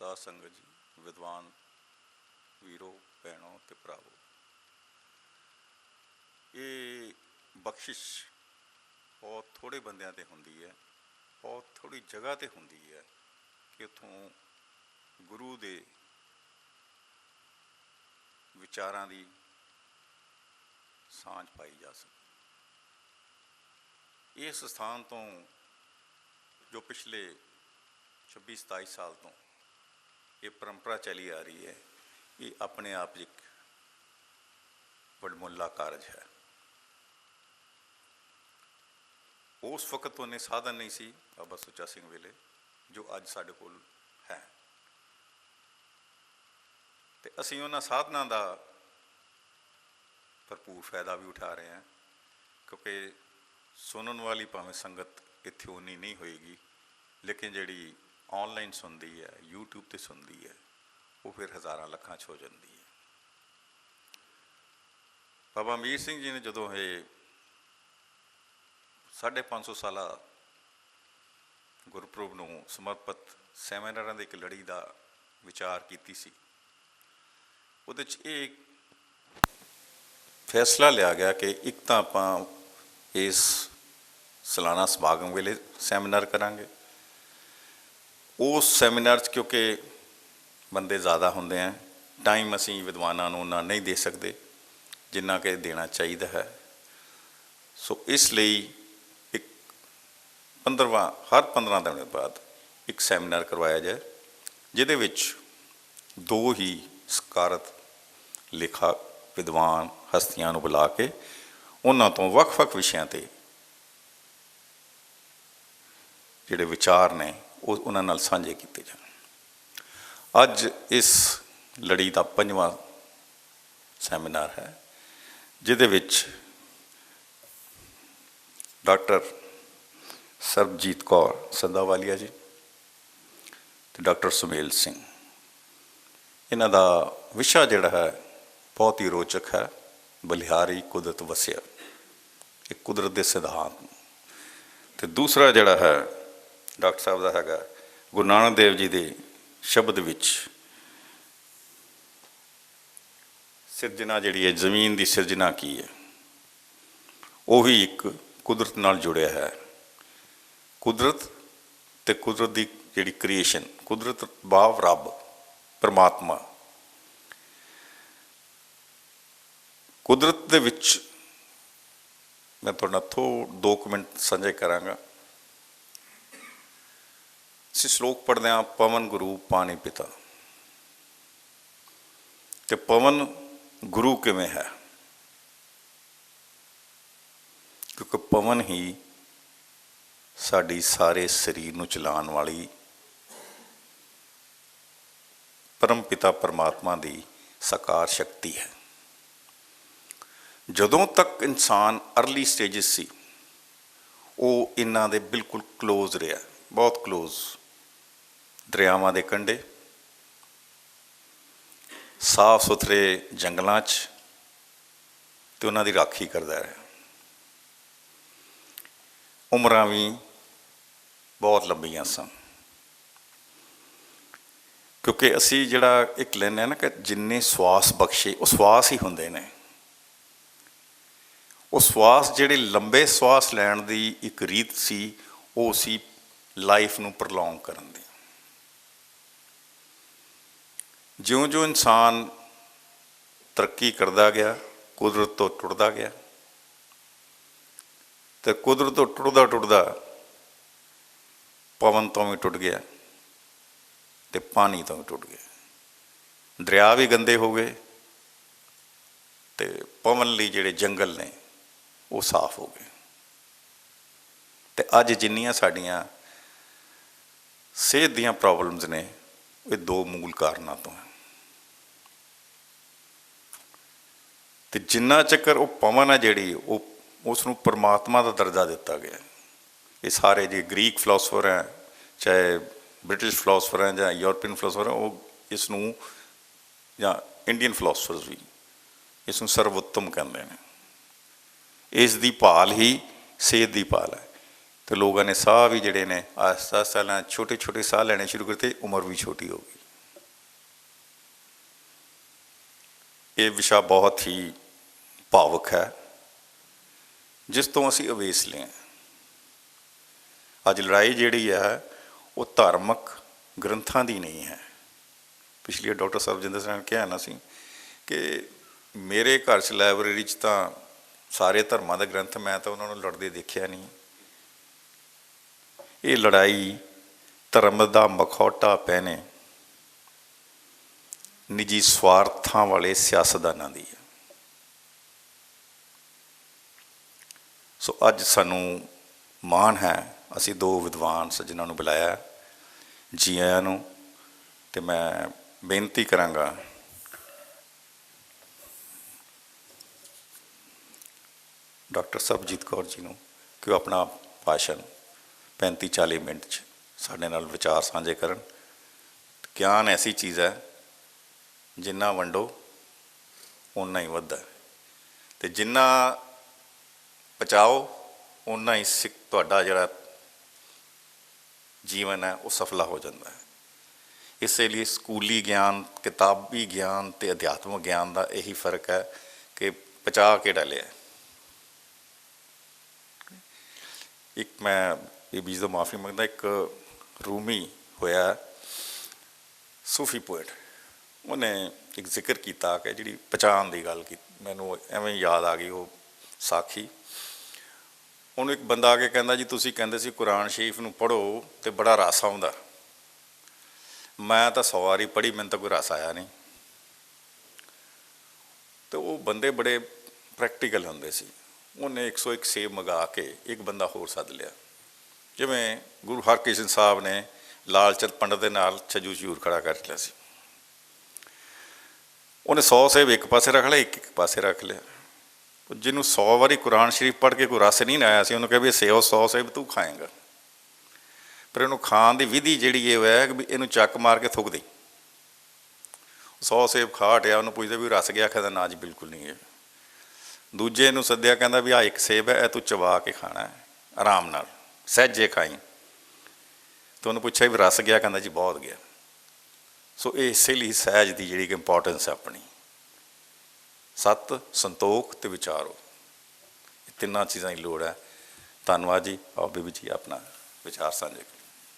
ਸਾਧ ਸੰਗਤ ਜੀ, ਵਿਦਵਾਨ ਵੀਰੋ, ਭੈਣੋ ਤੇ ਭਰਾਵੋ, ਇਹ ਬਖਸ਼ਿਸ਼ ਬਹੁਤ ਥੋੜ੍ਹੇ ਬੰਦਿਆਂ 'ਤੇ ਹੁੰਦੀ ਹੈ, ਬਹੁਤ ਥੋੜ੍ਹੀ ਜਗ੍ਹਾ 'ਤੇ ਹੁੰਦੀ ਹੈ ਕਿ ਉੱਥੋਂ ਗੁਰੂ ਦੇ ਵਿਚਾਰਾਂ ਦੀ ਸਾਂਝ ਪਾਈ ਜਾ ਸਕੇ। ਇਸ ਸਥਾਨ ਤੋਂ ਜੋ ਪਿਛਲੇ 26-27 ਸਾਲ ਤੋਂ ਇਹ ਪਰੰਪਰਾ ਚੱਲੀ ਆ ਰਹੀ ਹੈ, ਇਹ ਆਪਣੇ ਆਪ ਇੱਕ ਵਡਮੁੱਲਾ ਕਾਰਜ ਹੈ। ਉਸ ਵਕਤ ਉਹਨੇ ਸਾਧਨ ਨਹੀਂ ਸੀ ਬਾਬਾ ਸੁੱਚਾ ਸਿੰਘ ਵੇਲੇ ਜੋ ਅੱਜ ਸਾਡੇ ਕੋਲ ਹੈ, ਅਤੇ ਅਸੀਂ ਉਹਨਾਂ ਸਾਧਨਾਂ ਦਾ ਭਰਪੂਰ ਫਾਇਦਾ ਵੀ ਉਠਾ ਰਹੇ ਹਾਂ, ਕਿਉਂਕਿ ਸੁਣਨ ਵਾਲੀ ਭਾਵੇਂ ਸੰਗਤ ਇੱਥੇ ਉਨੀ ਨਹੀਂ ਹੋਏਗੀ, ਲੇਕਿਨ ਜਿਹੜੀ ਔਨਲਾਈਨ ਸੁਣਦੀ ਹੈ, ਯੂਟਿਊਬ 'ਤੇ ਸੁਣਦੀ ਹੈ, ਉਹ ਫਿਰ ਹਜ਼ਾਰਾਂ ਲੱਖਾਂ 'ਚ ਹੋ ਜਾਂਦੀ ਹੈ। ਬਾਬਾ ਅਮੀਰ ਸਿੰਘ ਜੀ ਨੇ ਜਦੋਂ ਇਹ 550 ਸਾਲਾ ਗੁਰਪੁਰਬ ਨੂੰ ਸਮਰਪਿਤ ਸੈਮੀਨਾਰਾਂ ਦੀ ਇੱਕ ਲੜੀ ਦਾ ਵਿਚਾਰ ਕੀਤੀ ਸੀ, ਉਹਦੇ 'ਚ ਇਹ ਫੈਸਲਾ ਲਿਆ ਗਿਆ ਕਿ ਇੱਕ ਤਾਂ ਆਪਾਂ ਇਸ ਸਾਲਾਨਾ ਸਮਾਗਮ ਵੇਲੇ ਸੈਮੀਨਾਰ ਕਰਾਂਗੇ। ਉਸ ਸੈਮੀਨਾਰ 'ਚ ਕਿਉਂਕਿ ਬੰਦੇ ਜ਼ਿਆਦਾ ਹੁੰਦੇ ਹੈ, ਟਾਈਮ ਅਸੀਂ ਵਿਦਵਾਨਾਂ ਨੂੰ ਉਨਾ ਨਹੀਂ ਦੇ ਸਕਦੇ ਜਿੰਨਾ ਕਿ ਦੇਣਾ ਚਾਹੀਦਾ ਹੈ। ਸੋ ਇਸ ਲਈ ਇੱਕ ਹਰ 15 ਦਿਨ ਬਾਅਦ ਇੱਕ ਸੈਮੀਨਾਰ ਕਰਵਾਇਆ ਜਾਏ, ਜਿਹਦੇ ਵਿੱਚ 2 ਹੀ ਸਕਾਰਤ ਲੇਖਕ ਵਿਦਵਾਨ ਹਸਤੀਆਂ ਨੂੰ ਬੁਲਾ ਕੇ ਉਹਨਾਂ ਤੋਂ ਵੱਖ-ਵੱਖ ਵਿਸ਼ਿਆਂ 'ਤੇ ਜਿਹੜੇ ਵਿਚਾਰ ਨੇ ਉਹ ਉਹਨਾਂ ਨਾਲ ਸਾਂਝੇ ਕੀਤੇ ਜਾਣ। ਅੱਜ ਇਸ ਲੜੀ ਦਾ 5ਵਾਂ ਸੈਮੀਨਾਰ ਹੈ, ਜਿਹਦੇ ਵਿੱਚ ਡਾਕਟਰ ਸਰਬਜੀਤ ਕੌਰ ਸੰਧਾਵਾਲੀਆ ਜੀ ਅਤੇ ਡਾਕਟਰ ਸੁਮੇਲ ਸਿੰਘ, ਇਹਨਾਂ ਦਾ ਵਿਸ਼ਾ ਜਿਹੜਾ ਹੈ ਬਹੁਤ ਹੀ ਰੋਚਕ ਹੈ, ਬਲਿਹਾਰੀ ਕੁਦਰਤ ਵਸਿਆ, ਇਹ ਕੁਦਰਤ ਦੇ ਸਿਧਾਂਤ। ਅਤੇ ਦੂਸਰਾ ਜਿਹੜਾ ਹੈ ਡਾਕਟਰ ਸਾਹਿਬ ਦਾ ਹੈਗਾ ਗੁਰੂ ਨਾਨਕ ਦੇਵ ਜੀ ਦੇ ਸ਼ਬਦ ਵਿੱਚ ਸਿਰਜਣਾ ਜਿਹੜੀ ਹੈ, ਜ਼ਮੀਨ ਦੀ ਸਿਰਜਣਾ ਕੀ ਹੈ, ਉਹ ਵੀ ਇੱਕ ਕੁਦਰਤ ਨਾਲ ਜੁੜਿਆ ਹੈ। ਕੁਦਰਤ ਅਤੇ ਕੁਦਰਤ ਦੀ ਜਿਹੜੀ ਕ੍ਰੀਏਸ਼ਨ, ਕੁਦਰਤ ਭਾਵ ਰੱਬ ਪਰਮਾਤਮਾ, ਕੁਦਰਤ ਦੇ ਵਿੱਚ ਮੈਂ ਤੁਹਾਡੇ ਨਾਲ 2 ਮਿੰਟ ਸਾਂਝੇ ਕਰਾਂਗਾ। ਅਸੀਂ ਸ਼ਲੋਕ ਪੜ੍ਹਦੇ ਹਾਂ, ਪਵਨ ਗੁਰੂ ਪਾਣੀ ਪਿਤਾ। ਅਤੇ ਪਵਨ ਗੁਰੂ ਕਿਵੇਂ ਹੈ? ਕਿਉਂਕਿ ਪਵਨ ਹੀ ਸਾਡੀ ਸਾਰੇ ਸਰੀਰ ਨੂੰ ਚਲਾਉਣ ਵਾਲੀ ਪਰਮ ਪਿਤਾ ਪਰਮਾਤਮਾ ਦੀ ਸਾਕਾਰ ਸ਼ਕਤੀ ਹੈ। ਜਦੋਂ ਤੱਕ ਇਨਸਾਨ ਅਰਲੀ ਸਟੇਜਿਸ ਸੀ, ਉਹ ਇਹਨਾਂ ਦੇ ਬਿਲਕੁਲ ਕਲੋਜ਼ ਰਿਹਾ, ਬਹੁਤ ਕਲੋਜ਼। ਦਰਿਆਵਾਂ ਦੇ ਕੰਢੇ, ਸਾਫ ਸੁਥਰੇ ਜੰਗਲਾਂ 'ਚ, ਅਤੇ ਉਹਨਾਂ ਦੀ ਰਾਖੀ ਕਰਦਾ ਰਿਹਾ। ਉਮਰਾਂ ਵੀ ਬਹੁਤ ਲੰਬੀਆਂ ਸਨ, ਕਿਉਂਕਿ ਅਸੀਂ ਜਿਹੜਾ ਇੱਕ ਲੈਂਦੇ ਹਾਂ ਨਾ ਕਿ ਜਿੰਨੇ ਸਵਾਸ ਬਖਸ਼ੇ, ਉਹ ਸਵਾਸ ਹੀ ਹੁੰਦੇ ਨੇ। ਉਹ ਸਵਾਸ ਜਿਹੜੇ ਲੰਬੇ ਸਵਾਸ ਲੈਣ ਦੀ ਇੱਕ ਰੀਤ ਸੀ, ਉਹ ਸੀ ਲਾਈਫ ਨੂੰ ਪ੍ਰੋਲੋਂਗ ਕਰਨ ਦੀ। ਜਿਉਂ-ਜਿਉਂ ਇਨਸਾਨ ਤਰੱਕੀ ਕਰਦਾ ਗਿਆ, ਕੁਦਰਤ ਤੋਂ ਟੁੱਟਦਾ ਗਿਆ, ਅਤੇ ਕੁਦਰਤ ਤੋਂ ਟੁੱਟਦਾ ਪਵਨ ਤੋਂ ਵੀ ਟੁੱਟ ਗਿਆ ਅਤੇ ਪਾਣੀ ਤੋਂ ਵੀ ਟੁੱਟ ਗਿਆ। ਦਰਿਆ ਵੀ ਗੰਦੇ ਹੋ ਗਏ ਅਤੇ ਪਵਨ ਲਈ ਜਿਹੜੇ ਜੰਗਲ ਨੇ ਉਹ ਸਾਫ਼ ਹੋ ਗਏ। ਅਤੇ ਅੱਜ ਜਿੰਨੀਆਂ ਸਾਡੀਆਂ ਸਿਹਤ ਦੀਆਂ ਪ੍ਰੋਬਲਮਸ ਨੇ, ਇਹ 2 ਮੂਲ ਕਾਰਨਾਂ ਤੋਂ ਹੈ। ਅਤੇ ਜਿੰਨਾ ਚੱਕਰ ਉਹ ਪਵਨ ਹੈ ਜਿਹੜੀ, ਉਸ ਨੂੰ ਪਰਮਾਤਮਾ ਦਾ ਦਰਜਾ ਦਿੱਤਾ ਗਿਆ। ਇਹ ਸਾਰੇ ਜੇ ਗ੍ਰੀਕ ਫਿਲਾਸਫਰ ਹੈ, ਚਾਹੇ ਬ੍ਰਿਟਿਸ਼ ਫਿਲਾਸਫਰ ਹੈ ਜਾਂ ਯੂਰਪੀਅਨ ਫਿਲਾਸਫਰ ਹੈ, ਉਹ ਇਸ ਨੂੰ, ਜਾਂ ਇੰਡੀਅਨ ਫਿਲਾਸਫਰਸ ਵੀ ਇਸ ਨੂੰ ਸਰਵੋਤਮ ਕਹਿੰਦੇ ਨੇ। ਇਸ ਦੀ ਭਾਲ ਹੀ ਸਿਹਤ ਦੀ ਭਾਲ ਹੈ। ਅਤੇ ਲੋਕਾਂ ਨੇ ਸਾਹ ਵੀ ਜਿਹੜੇ ਨੇ ਆਹਿਸਤਾ ਆਹਿਸਤਾ ਲੈਣਾ, ਛੋਟੇ ਛੋਟੇ ਸਾਹ ਲੈਣੇ ਸ਼ੁਰੂ ਕੀਤੇ, ਉਮਰ ਵੀ ਛੋਟੀ ਹੋ ਗਈ। ਇਹ ਵਿਸ਼ਾ ਬਹੁਤ ਹੀ ਭਾਵੁਕ ਹੈ, ਜਿਸ ਤੋਂ ਅਸੀਂ ਅਵੇਸਲੇ ਹਾਂ। ਅੱਜ ਲੜਾਈ ਜਿਹੜੀ ਹੈ ਉਹ ਧਾਰਮਿਕ ਗ੍ਰੰਥਾਂ ਦੀ ਨਹੀਂ ਹੈ। ਪਿਛਲੀ ਡਾਕਟਰ ਸਰਬਜਿੰਦਰ ਸਿੰਘ ਨੇ ਕਿਹਾ ਨਾ ਸੀ ਕਿ ਮੇਰੇ ਘਰ 'ਚ ਲਾਇਬ੍ਰੇਰੀ 'ਚ ਤਾਂ ਸਾਰੇ ਧਰਮਾਂ ਦੇ ਗ੍ਰੰਥ, ਮੈਂ ਤਾਂ ਉਹਨਾਂ ਨੂੰ ਲੜਦੇ ਦੇਖਿਆ ਨਹੀਂ। ਇਹ ਲੜਾਈ ਧਰਮ ਦਾ ਮਖੌਟਾ ਪਹਿਨੇ ਨਿੱਜੀ ਸਵਾਰਥਾਂ ਵਾਲੇ ਸਿਆਸਤਦਾਨਾਂ ਦੀ ਹੈ। ਸੋ ਅੱਜ ਸਾਨੂੰ ਮਾਣ ਹੈ, ਅਸੀਂ 2 ਵਿਦਵਾਨ ਸੱਜਣਾਂ ਨੂੰ ਬੁਲਾਇਆ, ਜੀ ਆਇਆਂ ਨੂੰ। ਅਤੇ ਮੈਂ ਬੇਨਤੀ ਕਰਾਂਗਾ ਡਾਕਟਰ ਸਰਬਜੀਤ ਕੌਰ ਜੀ ਨੂੰ ਕਿ ਉਹ ਆਪਣਾ ਭਾਸ਼ਣ 35-40 ਮਿੰਟ 'ਚ ਸਾਡੇ ਨਾਲ ਵਿਚਾਰ ਸਾਂਝੇ ਕਰਨ। ਗਿਆਨ ਐਸੀ ਚੀਜ਼ ਹੈ, ਜਿੰਨਾ ਵੰਡੋ ਓਨਾ ਹੀ ਵੱਧਦਾ, ਅਤੇ ਜਿੰਨਾ ਬਚਾਓ ਓਨਾ ਹੀ ਤੁਹਾਡਾ ਜਿਹੜਾ ਜੀਵਨ ਹੈ ਉਹ ਸਫਲਾ ਹੋ ਜਾਂਦਾ ਹੈ। ਇਸੇ ਲਈ ਸਕੂਲੀ ਗਿਆਨ, ਕਿਤਾਬੀ ਗਿਆਨ ਅਤੇ ਅਧਿਆਤਮਿਕ ਗਿਆਨ ਦਾ ਇਹੀ ਫਰਕ ਹੈ ਕਿ ਬਚਾ ਕੇ ਡਾਲਿਆ। ਇੱਕ ਮੈਂ ਇਹ ਬੀਜ ਤੋਂ ਮਾਫੀ ਮੰਗਦਾ, ਇੱਕ ਰੂਮੀ ਹੋਇਆ ਸੂਫੀ ਪੋਇਟ, ਉਹਨੇ ਇੱਕ ਜ਼ਿਕਰ ਕੀਤਾ ਕਿ ਜਿਹੜੀ ਪਛਾਣ ਦੀ ਗੱਲ ਕੀਤੀ, ਮੈਨੂੰ ਐਵੇਂ ਯਾਦ ਆ ਗਈ ਉਹ ਸਾਖੀ। ਉਹਨੂੰ ਇੱਕ ਬੰਦਾ ਆ ਕੇ ਕਹਿੰਦਾ, ਜੀ ਤੁਸੀਂ ਕਹਿੰਦੇ ਸੀ ਕੁਰਾਨ ਸ਼ਰੀਫ ਨੂੰ ਪੜ੍ਹੋ ਅਤੇ ਬੜਾ ਰਸ ਆਉਂਦਾ। ਮੈਂ ਤਾਂ 100 ਵਾਰੀ ਪੜ੍ਹੀ, ਮੈਨੂੰ ਤਾਂ ਕੋਈ ਰਸ ਆਇਆ ਨਹੀਂ। ਅਤੇ ਉਹ ਬੰਦੇ ਬੜੇ ਪ੍ਰੈਕਟੀਕਲ ਹੁੰਦੇ ਸੀ। ਉਹਨੇ 101 ਸੇਬ ਮੰਗਾ ਕੇ ਇੱਕ ਬੰਦਾ ਹੋਰ ਸੱਦ ਲਿਆ। ਜਿਵੇਂ ਗੁਰੂ ਹਰਕ੍ਰਿਸ਼ਨ ਸਾਹਿਬ ਨੇ ਲਾਲ ਚੰਦ ਪੰਡਤ ਦੇ ਨਾਲ ਛੱਜੂ ਛਜੂਰ ਖੜਾ ਕਰ ਲਿਆ ਸੀ। ਉਹਨੇ 100 ਸੇਬ ਇੱਕ ਪਾਸੇ ਰੱਖ ਲਿਆ, ਇੱਕ ਪਾਸੇ ਰੱਖ ਲਿਆ। ਜਿਹਨੂੰ 100 ਵਾਰੀ ਕੁਰਾਨ ਸ਼ਰੀਫ ਪੜ੍ਹ ਕੇ ਕੋਈ ਰਸ ਨਹੀਂ ਆਇਆ ਸੀ, ਉਹਨੂੰ ਕਿਹਾ ਵੀ ਇਹ 100 ਸੇਬ ਤੂੰ ਖਾਏਂਗਾ। ਪਰ ਇਹਨੂੰ ਖਾਣ ਦੀ ਵਿਧੀ ਜਿਹੜੀ ਇਹ ਹੈ ਕਿ ਵੀ ਇਹਨੂੰ ਚੱਕ ਮਾਰ ਕੇ ਥੁੱਕ ਦੇ। 100 ਸੇਬ ਖਾ ਹਟਿਆ, ਉਹਨੂੰ ਪੁੱਛਦੇ ਵੀ ਰਸ ਗਿਆ? ਕਹਿੰਦਾ ਨਾ ਜੀ ਬਿਲਕੁਲ ਨਹੀਂ ਹੈ। ਦੂਜੇ ਨੂੰ ਸੱਦਿਆ, ਕਹਿੰਦਾ ਵੀ ਆਹ ਇੱਕ ਸੇਬ ਹੈ, ਇਹ ਤੂੰ ਚਬਾ ਕੇ ਖਾਣਾ ਹੈ, ਆਰਾਮ ਨਾਲ ਸਹਿਜੇ ਖਾਈ। ਤਾਂ ਉਹਨੂੰ ਪੁੱਛਿਆ ਵੀ ਰਸ ਗਿਆ? ਕਹਿੰਦਾ ਜੀ ਬਹੁਤ ਗਿਆ। ਸੋ ਇਹ ਇਸੇ ਲਈ ਸਹਿਜ ਦੀ ਜਿਹੜੀ ਕਿ ਇੰਪੋਰਟੈਂਸ ਹੈ ਆਪਣੀ, ਸੱਤ, ਸੰਤੋਖ ਅਤੇ ਵਿਚਾਰੋ, ਇਹ ਤਿੰਨਾਂ ਚੀਜ਼ਾਂ ਦੀ ਲੋੜ ਹੈ। ਧੰਨਵਾਦ ਜੀ। ਆਓ ਬੀਬੀ ਜੀ ਆਪਣਾ ਵਿਚਾਰ ਸਾਂਝੇ ਕਰੋ।